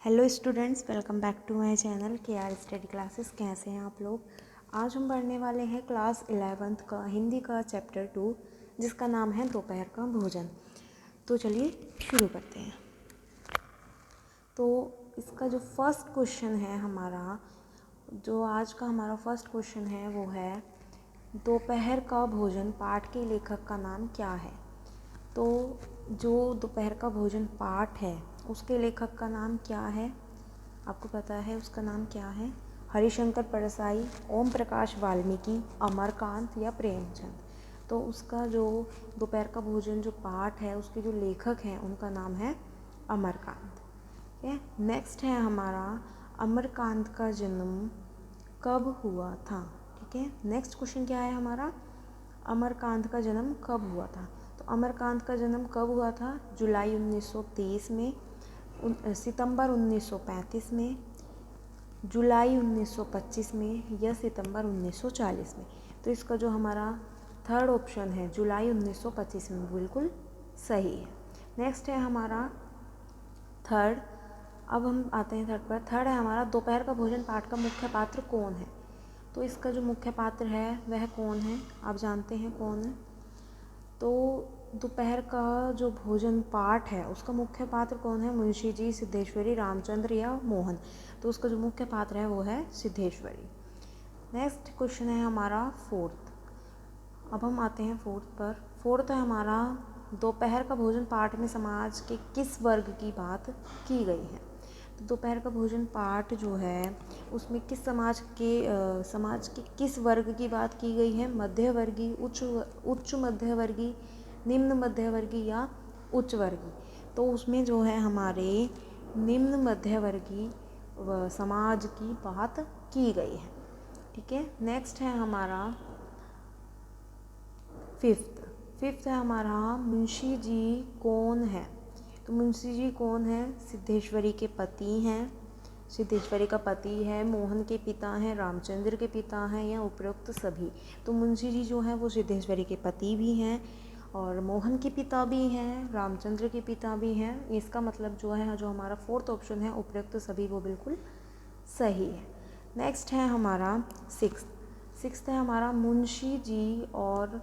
Hello students, welcome back to my channel K R study classes. कैसे हैं आप लोग। आज हम पढ़ने वाले हैं क्लास 11th का हिंदी का चैप्टर 2, जिसका नाम है दोपहर का भोजन। तो चलिए शुरू करते हैं। तो इसका जो फर्स्ट क्वेश्चन है हमारा, जो आज का हमारा फर्स्ट क्वेश्चन है वो है दोपहर का भोजन पाठ के लेखक का नाम क्या है। तो जो दोपहर का भोजन पाठ है उसके लेखक का नाम क्या है, आपको पता है उसका नाम क्या है? हरिशंकर परसाई, ओम प्रकाश वाल्मीकि, अमरकांत या प्रेमचंद। तो उसका जो दोपहर का भोजन जो पाठ है उसके जो लेखक हैं उनका नाम है अमरकांत। ठीक है। नेक्स्ट है हमारा अमरकांत का जन्म कब हुआ था। ठीक है। नेक्स्ट क्वेश्चन क्या है हमारा, अमरकांत का जन्म कब हुआ था। तो अमरकांत का जन्म कब हुआ था? जुलाई 1923 में, सितंबर 1935 में, जुलाई 1925 में या सितंबर 1940 में। तो इसका जो हमारा थर्ड ऑप्शन है जुलाई 1925 में बिल्कुल सही है। नेक्स्ट है हमारा थर्ड। अब हम आते हैं थर्ड पर। थर्ड है हमारा दोपहर का भोजन पाठ का मुख्य पात्र कौन है। तो इसका जो मुख्य पात्र है वह कौन है, आप जानते हैं कौन है। तो दोपहर का जो भोजन पाठ है उसका मुख्य पात्र कौन है? मुंशी जी, सिद्धेश्वरी, रामचंद्र या मोहन। तो उसका जो मुख्य पात्र है वो है सिद्धेश्वरी। नेक्स्ट क्वेश्चन है हमारा फोर्थ। अब हम आते हैं फोर्थ पर। फोर्थ है हमारा दोपहर का भोजन पाठ में समाज के किस वर्ग की बात की गई है। तो दोपहर का भोजन पाठ जो है उसमें किस समाज के किस वर्ग की बात की गई है? मध्यवर्गीय, उच्च मध्यवर्गीय, निम्न मध्यवर्गीय या उच्च वर्गीय। तो उसमें जो है हमारे निम्न मध्यवर्गीय समाज की बात की गई है। ठीक है। नेक्स्ट है हमारा फिफ्थ है हमारा मुंशी जी कौन है। तो मुंशी जी कौन है? सिद्धेश्वरी के पति हैं, सिद्धेश्वरी का पति है, मोहन के पिता हैं, रामचंद्र के पिता हैं या उपरोक्त सभी। तो मुंशी जी जो है वो सिद्धेश्वरी के पति भी हैं और मोहन के पिता भी हैं, रामचंद्र के पिता भी हैं। इसका मतलब जो है जो हमारा फोर्थ ऑप्शन है उपरोक्त सभी, वो बिल्कुल सही है। नेक्स्ट है हमारा सिक्स्थ है हमारा मुंशी जी और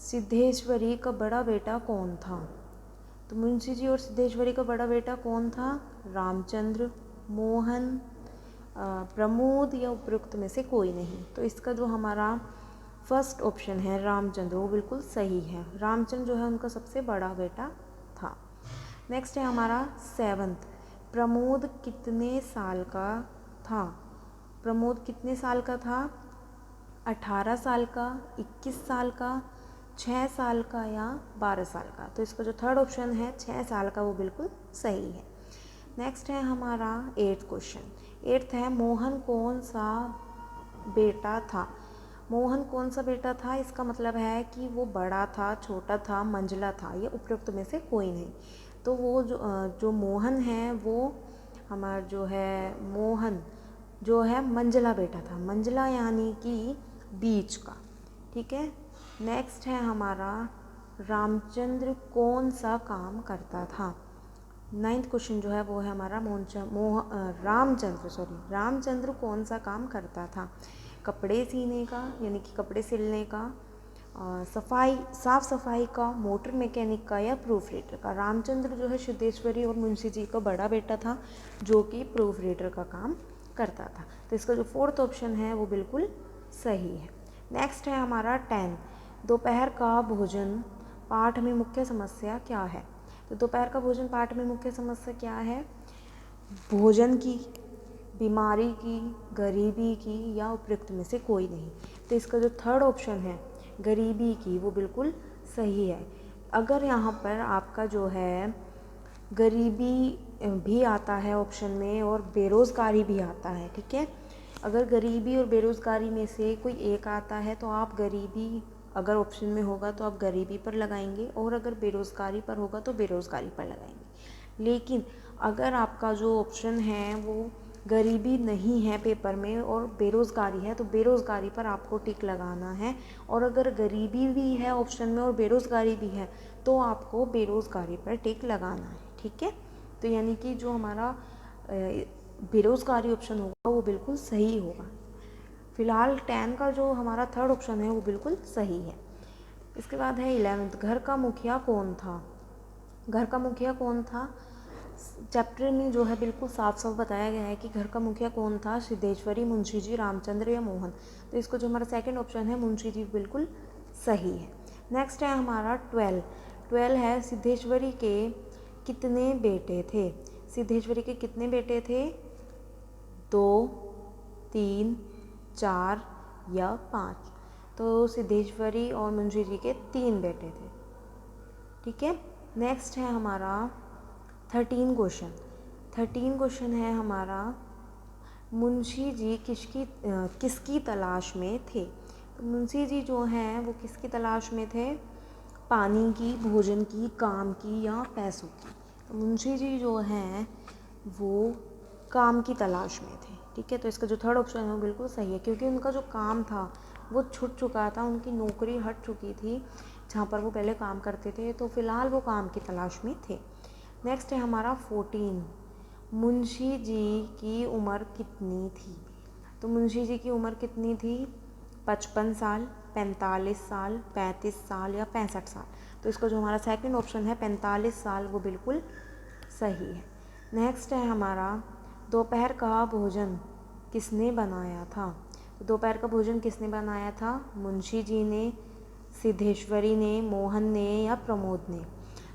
सिद्धेश्वरी का बड़ा बेटा कौन था। तो मुंशी जी और सिद्धेश्वरी का बड़ा बेटा कौन था? रामचंद्र, मोहन, प्रमोद या उपरोक्त में से कोई नहीं। तो इसका जो हमारा फर्स्ट ऑप्शन है रामचंद्र, वो बिल्कुल सही है। रामचंद्र जो है उनका सबसे बड़ा बेटा था। नेक्स्ट है हमारा सेवंथ। प्रमोद कितने साल का था। प्रमोद कितने साल का था? 18 साल का, 21 साल का, 6 साल का या 12 साल का। तो इसका जो थर्ड ऑप्शन है 6 साल का, वो बिल्कुल सही है। नेक्स्ट है हमारा एट्थ क्वेश्चन। एट्थ है मोहन कौन सा बेटा था। मोहन कौन सा बेटा था, इसका मतलब है कि वो बड़ा था, छोटा था, मंझला था, ये उपरोक्त में से कोई नहीं। तो वो जो मोहन है वो हमारा जो है मोहन जो है मंझला बेटा था। मंझला यानी कि बीच का। ठीक है। नेक्स्ट है हमारा रामचंद्र कौन सा काम करता था। नाइन्थ क्वेश्चन जो है वो है हमारा रामचंद्र कौन सा काम करता था। कपड़े सीने का यानी कि कपड़े सिलने का, साफ सफाई का, मोटर मैकेनिक का या प्रूफ रीडर का। रामचंद्र जो है सिद्धेश्वरी और मुंशी जी का बड़ा बेटा था जो कि प्रूफ रीडर का काम करता था। तो इसका जो फोर्थ ऑप्शन है वो बिल्कुल सही है। नेक्स्ट है हमारा 10। दोपहर का भोजन पाठ में मुख्य समस्या क्या है। तो दोपहर का भोजन पाठ में मुख्य समस्या क्या है? भोजन की, बीमारी की, गरीबी की या उपयुक्त में से कोई नहीं। तो इसका जो थर्ड ऑप्शन है गरीबी की, वो बिल्कुल सही है। अगर यहाँ पर आपका जो है गरीबी भी आता है ऑप्शन में और बेरोज़गारी भी आता है, ठीक है। अगर गरीबी और बेरोज़गारी में से कोई एक आता है तो आप गरीबी अगर ऑप्शन में होगा तो आप गरीबी पर लगाएंगे, और अगर बेरोज़गारी पर होगा तो बेरोज़गारी पर लगाएंगे। लेकिन अगर आपका जो ऑप्शन है वो गरीबी नहीं है पेपर में और बेरोज़गारी है तो बेरोज़गारी पर आपको टिक लगाना है, और अगर गरीबी भी है ऑप्शन में और बेरोज़गारी भी है तो आपको बेरोज़गारी पर टिक लगाना है। ठीक है। तो यानी कि जो हमारा बेरोज़गारी ऑप्शन होगा वो बिल्कुल सही होगा। फिलहाल 10 का जो हमारा थर्ड ऑप्शन है वो बिल्कुल सही है। इसके बाद है 11th, घर का मुखिया कौन था। घर का मुखिया कौन था, चैप्टर में जो है बिल्कुल साफ साफ बताया गया है कि घर का मुखिया कौन था, सिद्धेश्वरी, मुंशी जी, रामचंद्र या मोहन। तो इसको जो हमारा सेकंड ऑप्शन है मुंशी जी बिल्कुल सही है। नेक्स्ट है हमारा 12 है, सिद्धेश्वरी के कितने बेटे थे। सिद्धेश्वरी के कितने बेटे थे, 2, 3, 4 या 5। तो सिद्धेश्वरी और मुंशी जी के 3 बेटे थे। ठीक है। नेक्स्ट है हमारा 13 क्वेश्चन। 13 क्वेश्चन है हमारा, मुंशी जी किसकी तलाश में थे। तो मुंशी जी जो हैं वो किसकी तलाश में थे, पानी की, भोजन की, काम की या पैसों की। तो मुंशी जी जो हैं वो काम की तलाश में थे। ठीक है। तो इसका जो थर्ड ऑप्शन है वो बिल्कुल सही है, क्योंकि उनका जो काम था वो छूट चुका था, उनकी नौकरी हट चुकी थी जहाँ पर वो पहले काम करते थे, तो फिलहाल वो काम की तलाश में थे। नेक्स्ट है हमारा 14, मुंशी जी की उम्र कितनी थी। तो मुंशी जी की उम्र कितनी थी, 55 साल, 45 साल, 35 साल या 65 साल। तो इसका जो हमारा सेकंड ऑप्शन है 45 साल वो बिल्कुल सही है। नेक्स्ट है हमारा, दोपहर का भोजन किसने बनाया था। तो दोपहर का भोजन किसने बनाया था, मुंशी जी ने, सिद्धेश्वरी ने, मोहन ने या प्रमोद ने।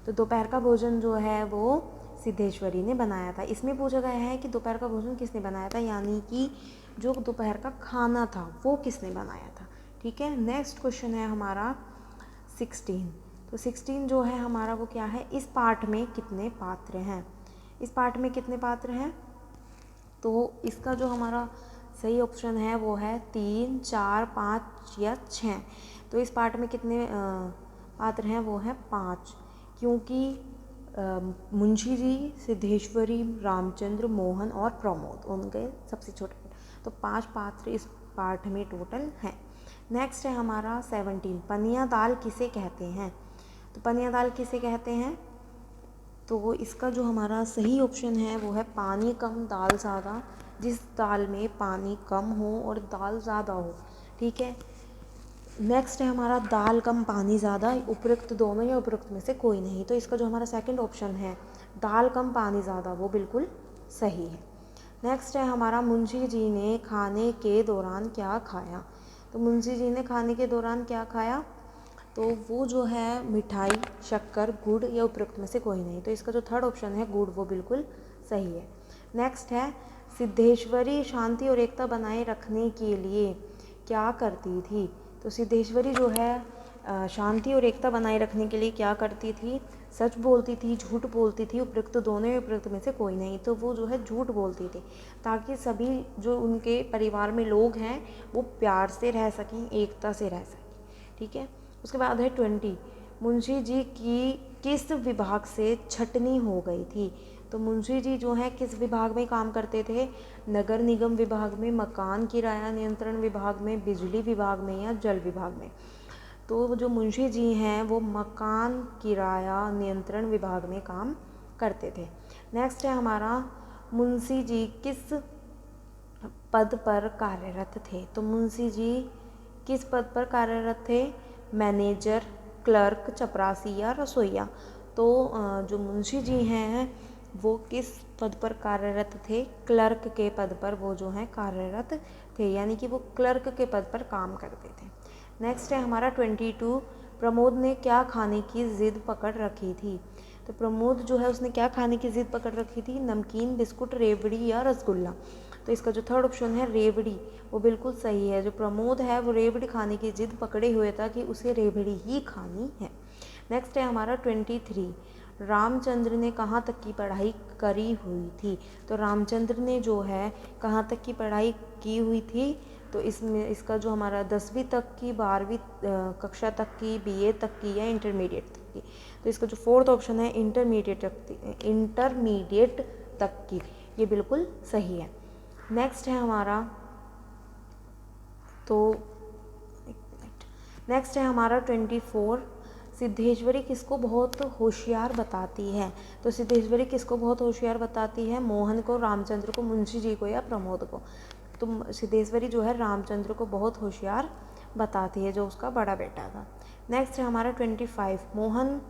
तो दोपहर का भोजन जो है वो सिद्धेश्वरी ने बनाया था। इसमें पूछा गया है कि दोपहर का भोजन किसने बनाया था, यानी कि जो दोपहर का खाना था वो किसने बनाया था। ठीक है। नेक्स्ट क्वेश्चन है हमारा 16। तो 16 जो है हमारा वो क्या है, इस पाठ में कितने पात्र हैं। इस पाठ में कितने पात्र हैं, तो इसका जो हमारा सही ऑप्शन है वो है 3, 4, 5 या 6। तो इस पाठ में कितने पात्र हैं, वो है 5, क्योंकि मुंशी जी, सिद्धेश्वरी, रामचंद्र, मोहन और प्रमोद उनके सबसे छोटे। तो 5 पात्र इस पाठ में टोटल हैं। नेक्स्ट है हमारा 17, पनिया दाल किसे कहते हैं। तो पनिया दाल किसे कहते हैं, तो इसका जो हमारा सही ऑप्शन है वो है पानी कम दाल ज़्यादा, जिस दाल में पानी कम हो और दाल ज़्यादा हो। ठीक है। नेक्स्ट है हमारा दाल कम पानी ज़्यादा, उपरोक्त दोनों या उपरोक्त में से कोई नहीं। तो इसका जो हमारा सेकंड ऑप्शन है दाल कम पानी ज़्यादा वो बिल्कुल सही है। नेक्स्ट है हमारा, मुंशी जी ने खाने के दौरान क्या खाया। तो मुंशी जी ने खाने के दौरान क्या खाया, तो वो जो है मिठाई, शक्कर, गुड़ या उपरोक्त में से कोई नहीं। तो इसका जो थर्ड ऑप्शन है गुड़ वो बिल्कुल सही है। नेक्स्ट है, सिद्धेश्वरी शांति और एकता बनाए रखने के लिए क्या करती थी। तो सिद्धेश्वरी जो है शांति और एकता बनाए रखने के लिए क्या करती थी, सच बोलती थी, झूठ बोलती थी, उपरोक्त दोनों या उपरोक्त में से कोई नहीं। तो वो जो है झूठ बोलती थी, ताकि सभी जो उनके परिवार में लोग हैं वो प्यार से रह सकें, एकता से रह सकें। ठीक है। उसके बाद है 20, मुंशी जी की किस विभाग से छटनी हो गई थी। तो मुंशी जी जो है किस विभाग में काम करते थे, नगर निगम विभाग में, मकान किराया नियंत्रण विभाग में, बिजली विभाग में या जल विभाग में। तो जो मुंशी जी हैं वो मकान किराया नियंत्रण विभाग में काम करते थे। नेक्स्ट है हमारा, मुंशी जी किस पद पर कार्यरत थे। तो मुंशी जी किस पद पर कार्यरत थे, मैनेजर, क्लर्क, चपरासी या रसोइया। तो जो मुंशी जी हैं वो किस पद पर कार्यरत थे, क्लर्क के पद पर वो जो हैं कार्यरत थे, यानी कि वो क्लर्क के पद पर काम करते थे। नेक्स्ट है हमारा 22, प्रमोद ने क्या खाने की ज़िद पकड़ रखी थी। तो प्रमोद जो है उसने क्या खाने की ज़िद पकड़ रखी थी, नमकीन, बिस्कुट, रेवड़ी या रसगुल्ला। तो इसका जो थर्ड ऑप्शन है रेवड़ी वो बिल्कुल सही है। जो प्रमोद है वो रेवड़ी खाने की ज़िद पकड़े हुए था कि उसे रेवड़ी ही खानी है। नेक्स्ट है हमारा 23, रामचंद्र ने कहाँ तक की पढ़ाई करी हुई थी। तो रामचंद्र ने जो है कहाँ तक की पढ़ाई की हुई थी, तो इसमें इसका जो हमारा 10वीं तक की, 12वीं कक्षा तक की, BA तक की या इंटरमीडिएट तक की। तो इसका जो फोर्थ ऑप्शन है इंटरमीडिएट तक की, ये बिल्कुल सही है। नेक्स्ट है हमारा, तो नेक्स्ट है हमारा 24, सिद्धेश्वरी किसको बहुत होशियार बताती है? तो सिद्धेश्वरी किसको बहुत होशियार बताती है? मोहन को, रामचंद्र को, मुंशी जी को या प्रमोद को? तो सिद्धेश्वरी जो है रामचंद्र को बहुत होशियार बताती है, जो उसका बड़ा बेटा था। नेक्स्ट है हमारा 25, मोहन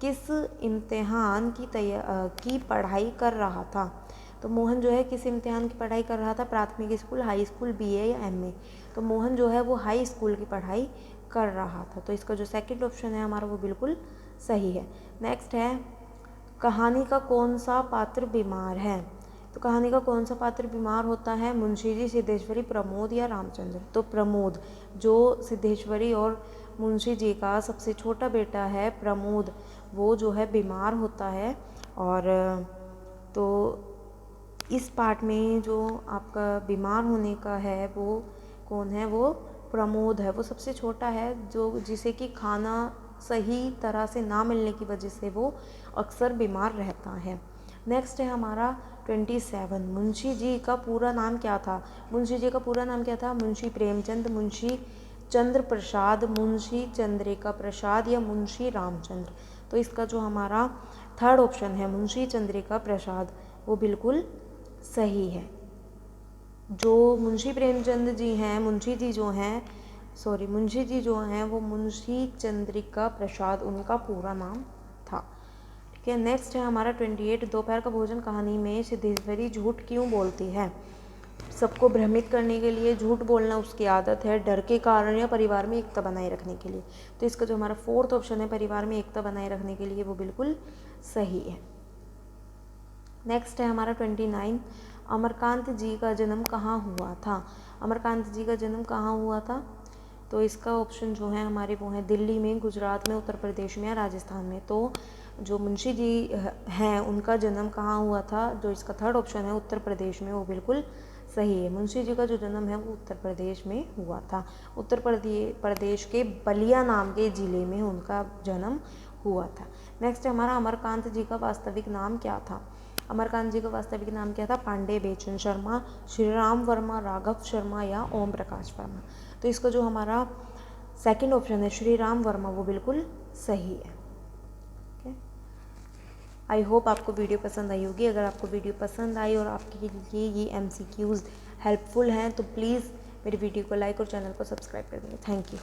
किस इम्तिहान की पढ़ाई कर रहा था? तो मोहन जो है किस इम्तिहान की पढ़ाई कर रहा था? प्राथमिक स्कूल, हाई स्कूल, बीए या एमए? तो मोहन जो है वो हाई स्कूल की पढ़ाई कर रहा था। तो इसका जो सेकंड ऑप्शन है हमारा वो बिल्कुल सही है। नेक्स्ट है कहानी का कौन सा पात्र बीमार है? तो कहानी का कौन सा पात्र बीमार होता है? मुंशी जी, सिद्धेश्वरी, प्रमोद या रामचंद्र? तो प्रमोद, जो सिद्धेश्वरी और मुंशी जी का सबसे छोटा बेटा है प्रमोद, वो जो है बीमार होता है। और तो इस पार्ट में जो आपका बीमार होने का है वो कौन है? वो प्रमोद है। वो सबसे छोटा है, जो जिसे कि खाना सही तरह से ना मिलने की वजह से वो अक्सर बीमार रहता है। नेक्स्ट है हमारा 27, मुंशी जी का पूरा नाम क्या था? मुंशी जी का पूरा नाम क्या था? मुंशी प्रेमचंद, मुंशी चंद्र प्रसाद, मुंशी चंद्रिका प्रसाद या मुंशी रामचंद्र? तो इसका जो हमारा थर्ड ऑप्शन है मुंशी चंद्रिका प्रसाद, वो बिल्कुल सही है। जो मुंशी प्रेमचंद जी हैं, मुंशी जी जो हैं वो मुंशी चंद्रिका प्रसाद उनका पूरा नाम था। ठीक है। नेक्स्ट है हमारा 28, दोपहर का भोजन कहानी में सिद्धेश्वरी झूठ क्यों बोलती है? सबको भ्रमित करने के लिए झूठ बोलना उसकी आदत है, डर के कारण या परिवार में एकता बनाए रखने के लिए? तो इसका जो हमारा फोर्थ ऑप्शन है परिवार में एकता बनाए रखने के लिए, वो बिल्कुल सही है। नेक्स्ट है हमारा 29, अमरकांत जी का जन्म कहाँ हुआ था? अमरकांत जी का जन्म कहाँ हुआ था? तो इसका ऑप्शन जो है हमारे वो है दिल्ली में, गुजरात में, उत्तर प्रदेश में या राजस्थान में? तो जो मुंशी जी हैं उनका जन्म कहाँ हुआ था? जो इसका थर्ड ऑप्शन है उत्तर प्रदेश में, वो बिल्कुल सही है। मुंशी जी का जो जन्म है वो उत्तर प्रदेश में हुआ था। उत्तर प्रदेश के बलिया नाम के ज़िले में उनका जन्म हुआ था। नेक्स्ट है हमारा अमरकांत जी का वास्तविक नाम क्या था? अमरकांत जी का वास्तविक नाम क्या था? पांडे बेचन शर्मा, श्री राम वर्मा, राघव शर्मा या ओम प्रकाश वर्मा? तो इसका जो हमारा सेकंड ऑप्शन है श्री राम वर्मा, वो बिल्कुल सही है। आई होप आपको वीडियो पसंद आई होगी। अगर आपको वीडियो पसंद आई और आपके लिए ये MCQs हेल्पफुल हैं तो प्लीज़ मेरी वीडियो को लाइक और चैनल को सब्सक्राइब कर देंगे। Thank you.